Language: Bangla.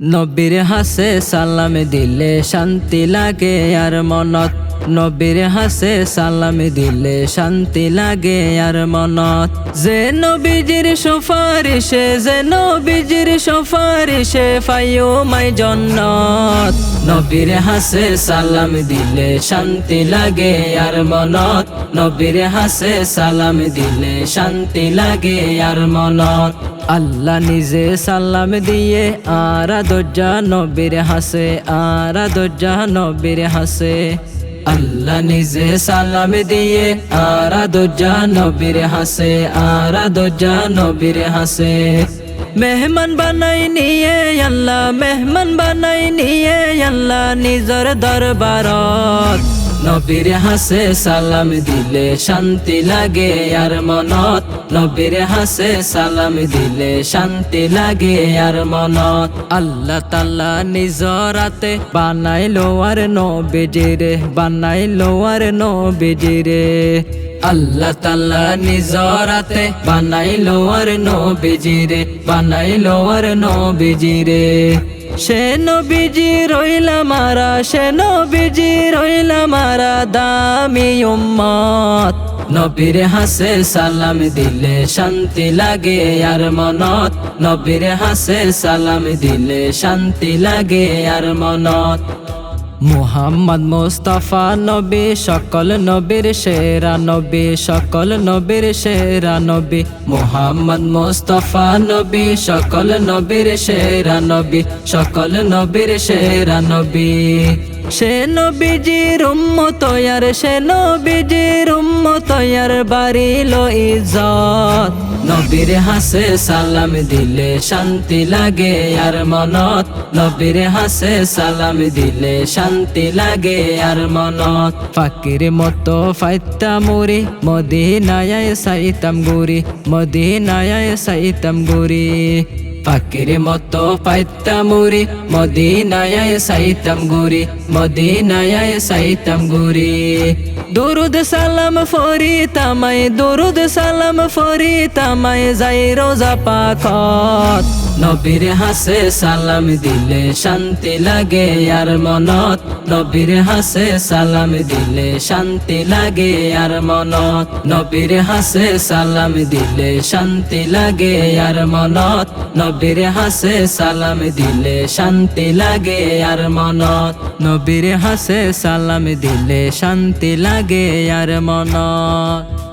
নবীর হাসে সালাম দিলে শান্তি লাগে আর মনত। নবীর হাসে সালাম দিলে শান্তি লাগে আর মনত। যে নবীজির সুপারিশে পাইও মাই জান্নাত। নবীর হাসে সালাম দিলে শান্তি লাগে আর মনত। নবীর হাসে সালাম দিলে শান্তি লাগে আর মনত। আল্লাহ নিজে সালাম দিয়ে আরাধনা নবীর হাসে, আরাধনা নবীর হাসে। আল্লাহ নিজে সালাম দিয়ে আরাধনা নবীর হাসে, আরাধনা নবীর হাসে। মেহমান বানাই নিয়ে আল্লাহ, মেহমান বানাই নিয়ে আল্লাহ নিজর দরবারত। নবীর হাসে সালাম দিলে শান্তি লাগে আর মনত। নবীর হাসে সালাম দিলে শান্তি লাগে আর মনত। আল্লাহ তাআলা নিজরাতে বানাইলো আর নবীজিরে, বানাইলো আর নবীজিরে। আল্লাহ তাআলা নিজরাতে বানাইলো আর নবীজিরে, বানাইলো আর নবীজিরে। সে নবীজি রইলা মারা, সে নবীজি রইলা মারা দামি উম্মত। নবীর হাসে সালাম দিলে শান্তি লাগে আর মনত। নবীর হাসে সালাম দিলে শান্তি লাগে আর মনত। মুহাম্মদ মুস্তাফা নবী সকল নবীর সেরা নবী, সকল নবীর সেরা নবী। মুহাম্মদ মুস্তাফা নবী সকল নবীর সেরা নবী, সকল নবীর সেরা নবী। সে নবীজির উম্মত আর, সে নবীজির উম্মত আর বাড়িল ইজ্জত। নবীর হাসে সালাম দিলে শান্তি লাগে আর মনত। নবীর হাসে সালাম দিলে শান্তি লাগে আর মনত। ফাকির মতো ফাইতা মুরি মদিনায় সাইতাম গুরি, মদিনায় সাইতাম গুরি। ফাকির মতো পাইতা মুরি মদিনায় সাইতাম গুরি, মদিনায় সাইতাম গুরি। দুরুদ সালাম ফরি তামাই, দুরুদ সালাম ফরি তামাই যাই রোজা পাকত। নবীর হাসে সালাম দিলে শান্তি লাগে আর মনত। নবীর হাসে সালাম দিলে শান্তি লাগে আর মনত। নবীর হাসে সালাম দিলে শান্তি লাগে আর মনত। নবীর হাসে সালাম দিলে শান্তি লাগে আর মনত। নবীর হাসে সালাম দিলে শান্তি লাগে আর মনত।